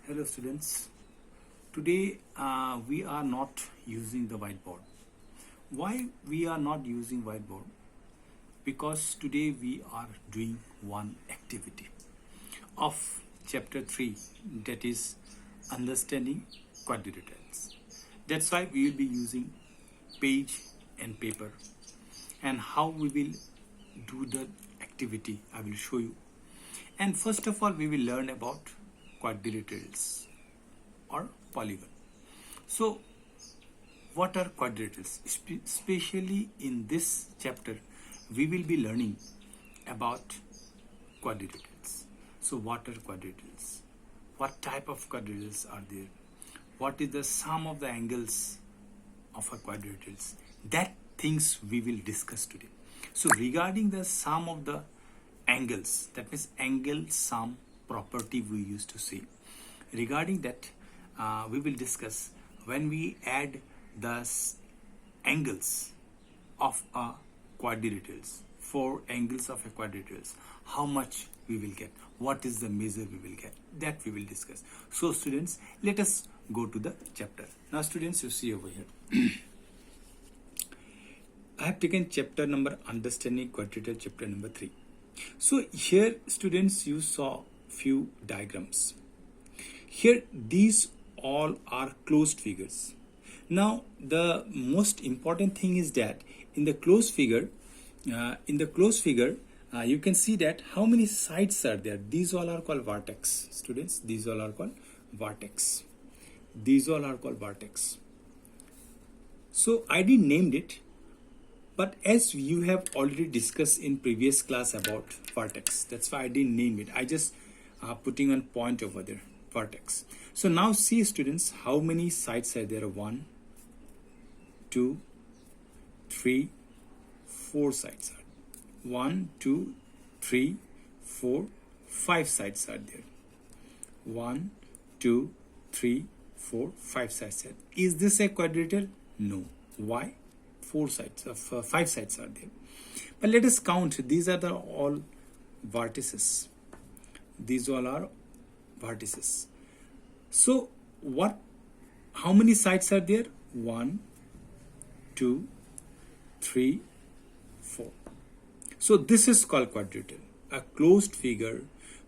Hello students. Today we are not using the whiteboard. Why we are not using whiteboard? Because today we are doing one activity of chapter 3, that is understanding quadrilaterals. That's why we will be using page and paper, and how we will do the activity I will show you. And first of all we will learn about quadrilaterals or polygon. So what are quadrilaterals? Especially in this chapter we will be learning about quadrilaterals. So what are quadrilaterals? What type of quadrilaterals are there? What is the sum of the angles of a quadrilaterals? That things we will discuss today. So regarding the sum of the angles, that means angle sum property we used to see. Regarding that, we will discuss when we add the angles of a quadrilaterals, four angles of a quadrilaterals, how much we will get, what is the measure we will get, that we will discuss. So students, let us go to the chapter. Now students, you see over here, I have taken chapter number understanding quadrilateral, chapter number 3. So here students, you saw few diagrams. Here these all are closed figures. Now the most important thing is that in the closed figure, you can see that how many sides are there. These all are called vertex, students. These all are called vertex. These all are called vertex. So I didn't named it, but as you have already discussed in previous class about vertex, that's why I didn't name it. I just putting on point over there, vertex. So now see students, how many sides are there? 1, 2, 3, 4 sides are. 1, 2, 3, 4, 5 sides are there. 1, 2, 3, 4, 5 sides are. Is this a quadrilateral? No. Why? 5 sides are there. But let us count. These are the all vertices. These all are vertices. So what? How many sides are there? 1, 2, 3, 4. So this is called quadrilateral. A closed figure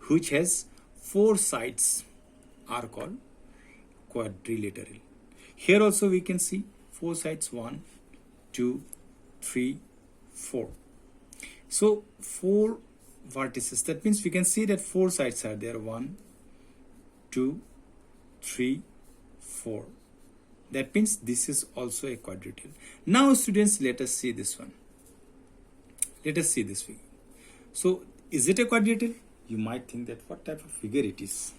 which has 4 sides are called quadrilateral. Here also we can see 4 sides. 1, 2, 3, 4. So 4 vertices. That means we can see that 4 sides are there. 1, 2, 3, 4. That means this is also a quadrilateral. Now students, let us see this one. Let us see this figure. So is it a quadrilateral? You might think that what type of figure it is.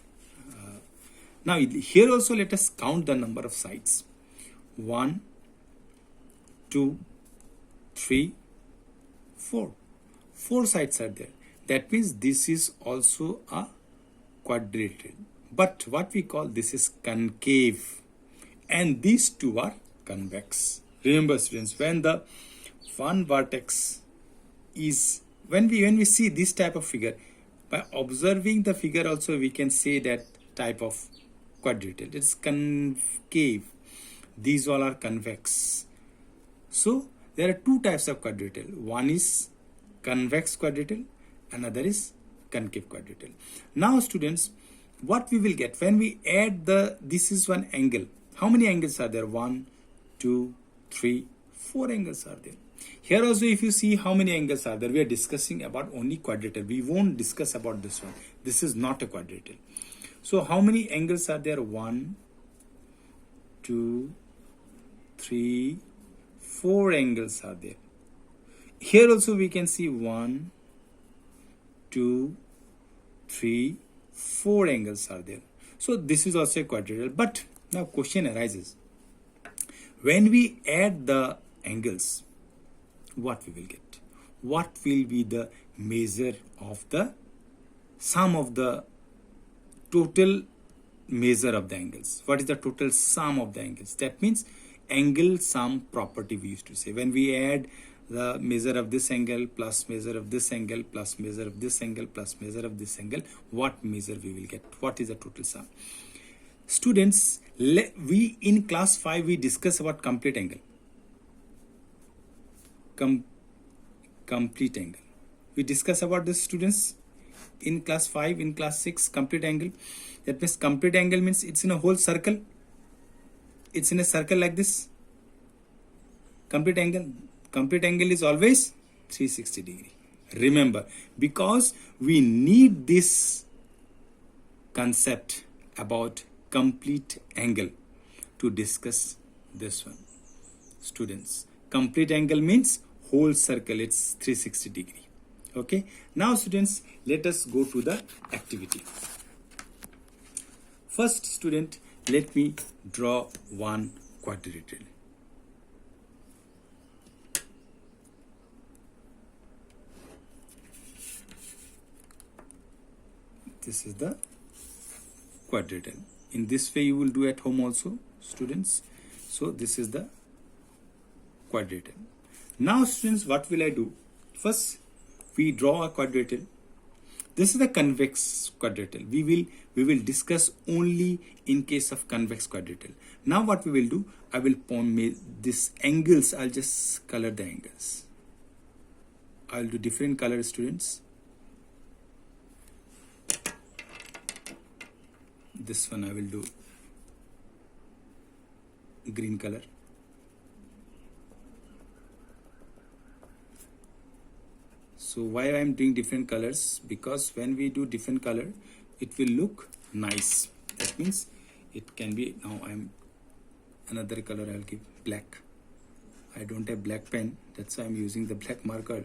Now here also let us count the number of sides. 1, 2, 3, 4. 4 sides are there. That means this is also a quadrilateral. But what we call this is concave. And these two are convex. Remember students, when the one vertex is, when we see this type of figure, by observing the figure also we can say that type of quadrilateral. It's concave. These all are convex. So there are two types of quadrilateral. One is convex quadrilateral, another is concave quadrilateral. Now students, what we will get when we add this is one angle. How many angles are there? 1, 2, 3, 4 angles are there. Here also if you see how many angles are there, we are discussing about only quadrilateral. We won't discuss about this one. This is not a quadrilateral. So how many angles are there? 1, 2, 3, 4 angles are there. Here also we can see 1, 2, 3, 4 angles are there. So this is also a quadrilateral. But now question arises. When we add the angles, what we will get? What will be the measure of the sum of the total measure of the angles? What is the total sum of the angles? That means angle sum property we used to say. When we add the measure of this angle plus measure of this angle plus measure of this angle plus measure of this angle, what measure we will get? What is the total sum? Students, we in class 5 we discuss about complete angle. Complete angle. We discuss about this, students, in class 5, in class 6, complete angle. That means complete angle means it's in a whole circle. It's in a circle like this. Complete angle is always 360 degree. Remember, because we need this concept about complete angle to discuss this one. Students, complete angle means whole circle, it's 360 degree. Okay, now students, let us go to the activity. First, student, let me draw one quadrilateral. This is the quadrilateral. In this way you will do at home also, students. So this is the quadrilateral. Now students, what will I do? First we draw a quadrilateral. This is the convex quadrilateral. We will discuss only in case of convex quadrilateral. Now what we will do, I will this angles, I'll just color the angles. I'll do different color, students. This one I will do green color. So why I am doing different colors? Because when we do different color, it will look nice. That means it can be, now I'm another color, I'll give black. I don't have black pen, that's why I'm using the black marker.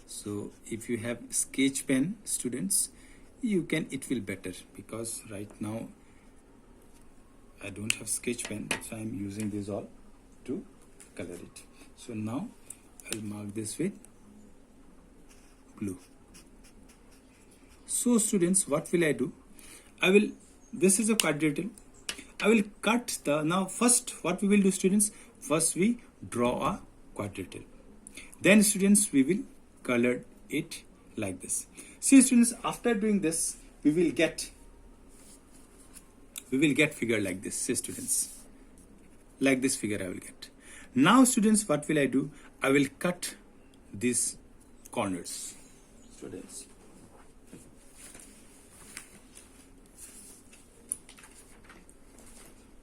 So if you have sketch pen, students, you can, it will better, because right now I don't have sketch pen, that's why I'm using this all to color it. So now I'll mark this with blue. So students, what will I do? This is a quadrilateral. I will cut the, now first what we will do, students, first we draw a quadrilateral. Then students, we will color it like this. See students, after doing this, we will get figure like this. See students, like this figure I will get. Now students, what will I do? I will cut these corners, students.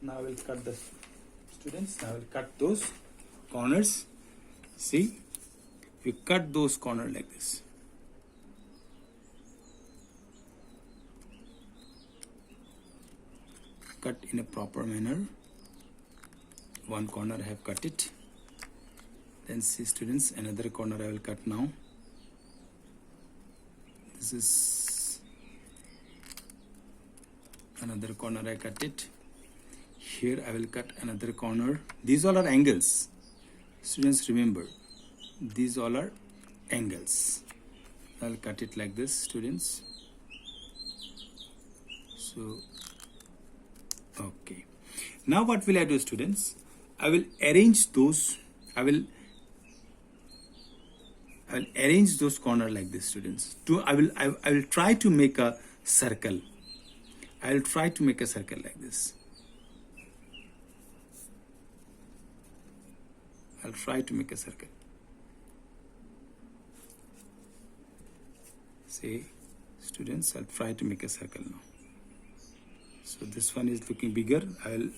Now I will cut the students. Now I will cut those corners. See, you cut those corners like this. Cut in a proper manner. One corner I have cut it. Then see students, another corner I will cut now. This is another corner I cut it. Here I will cut another corner. These all are angles. Students, remember, these all are angles. I'll cut it like this, students. So okay, now what will I do, students? I will arrange those. I will arrange those corners like this, students. I will try to make a circle. I will try to make a circle like this. I'll try to make a circle. See, students, I'll try to make a circle now. So this one is looking bigger. I'll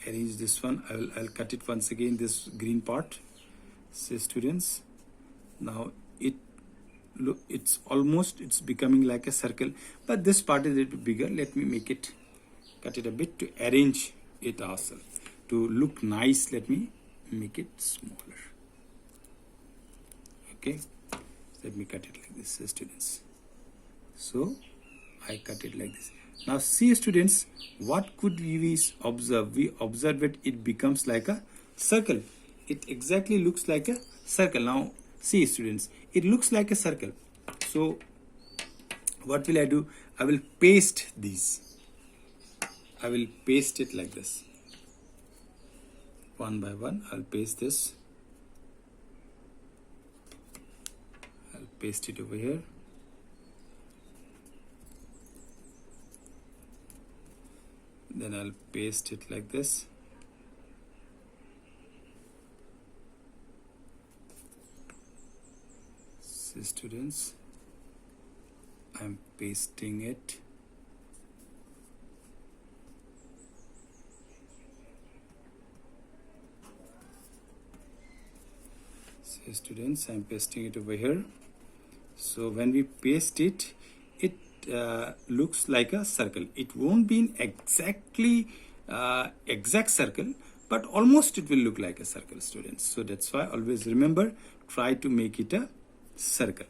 arrange this one. I'll cut it once again, this green part. See students, now it's becoming like a circle, but this part is a little bigger. Let me make it, cut it a bit to arrange it ourselves. To look nice, let me make it smaller. Okay, let me cut it like this, students. So I cut it like this. Now see students, what could we observe? We observe that it becomes like a circle. It exactly looks like a circle. Now see students, it looks like a circle. So what will I do? I will paste these. I will paste it like this. One by one, I'll paste this. I'll paste it over here. then I'll paste it like this. See students, I'm pasting it. See students, I'm pasting it over here. So when we paste it, it looks like a circle. It won't be in exactly exact circle, but almost it will look like a circle, students. So that's why always remember, try to make it a circle.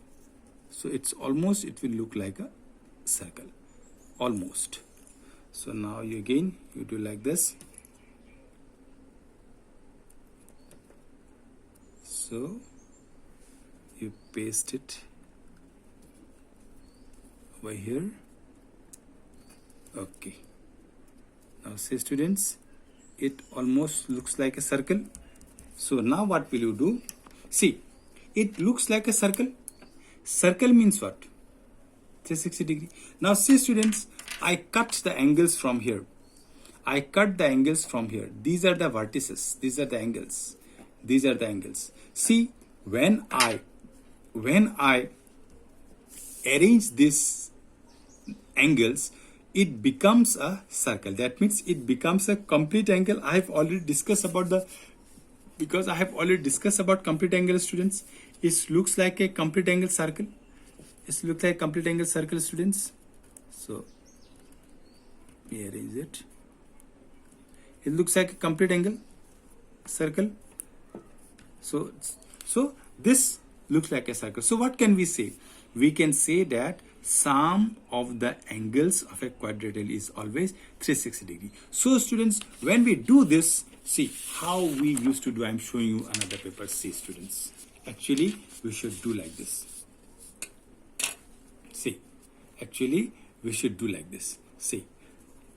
So it's almost, it will look like a circle, almost. So now you again, you do like this. So you paste it over here. Okay, now see students, it almost looks like a circle. So now what will you do? See, it looks like a circle. Circle means what? 360 degree. Now see students, I cut the angles from here. I cut the angles from here. These are the vertices. These are the angles. These are the angles. See, when I arrange these angles, it becomes a circle. That means it becomes a complete angle. I have already discussed about complete angle, students. It looks like a complete angle circle. It looks like complete angle circle, students. So let me arrange it. It looks like a complete angle circle. So this looks like a circle. So what can we say? We can say that sum of the angles of a quadrilateral is always 360 degree. So students, when we do this, see how we used to do. I'm showing you another paper. See students, actually we should do like this. See, actually we should do like this. See,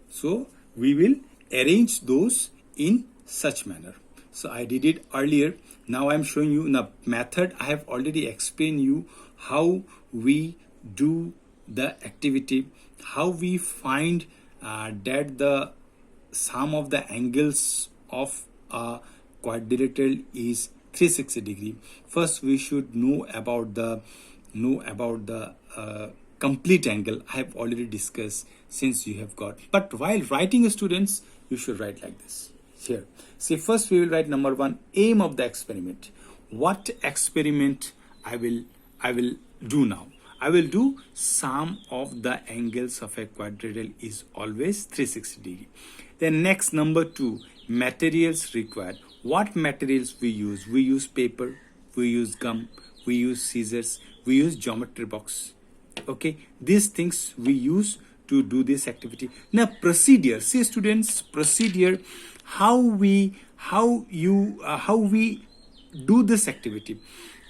so we will arrange those in such manner. So I did it earlier. Now I'm showing you the method. I have already explained you how we do the activity, how we find that the sum of the angles of a quadrilateral is 360 degree. First we should know about the complete angle. I have already discussed, since you have got. But while writing, students, you should write like this. Here, see, first we will write number 1, aim of the experiment. What experiment I will do now? I will do sum of the angles of a quadrilateral is always 360 degree. Then next, number 2, materials required. What materials we use? We use paper, we use gum, we use scissors, we use geometry box. Okay, these things we use to do this activity. Now procedure, see students, procedure, how we do this activity.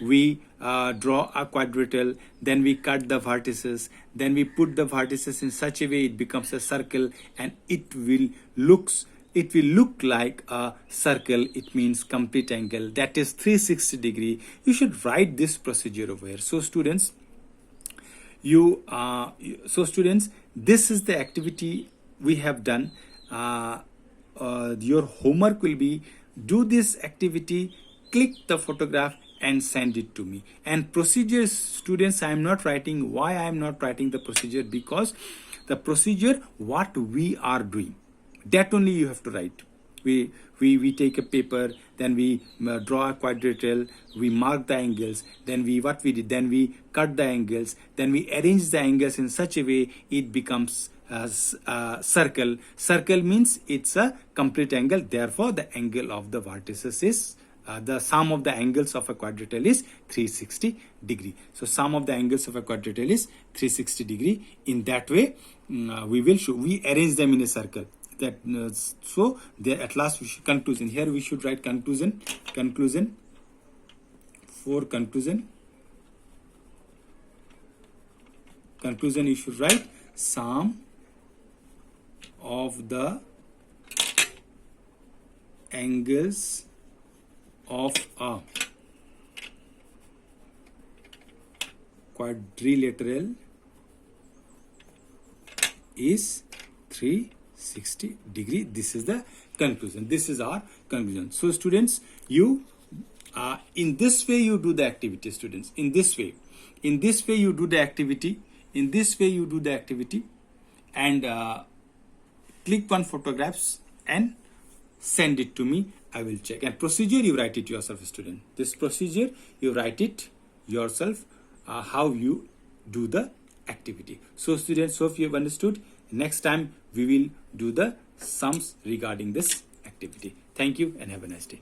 We draw a quadrilateral, then we cut the vertices, then we put the vertices in such a way it becomes a circle, and it will look like a circle. It means complete angle, that is 360 degree. You should write this procedure over here. So students, this is the activity we have done. Your homework will be, do this activity, click the photograph and send it to me. And procedures, students, I am not writing. Why I am not writing the procedure? Because the procedure, what we are doing, that only you have to write. We take a paper, then we draw a quadrilateral, we mark the angles, then we cut the angles, then we arrange the angles in such a way it becomes a circle. Circle means it's a complete angle, therefore the angle of the vertices is the sum of the angles of a quadrilateral is 360 degree. So sum of the angles of a quadrilateral is 360 degree. In that way, we arrange them in a circle. That so there at last we should conclusion. Here we should write conclusion. For conclusion you should write sum of the angles of a quadrilateral is 360 60 degree. This is the conclusion. This is our conclusion. So students, you in this way you do the activity, students. In this way you do the activity. In this way you do the activity, and click on photographs and send it to me. I will check. And procedure, you write it yourself, student. This procedure you write it yourself, how you do the activity. So students, hope you have understood. Next time we will do the sums regarding this activity. Thank you and have a nice day.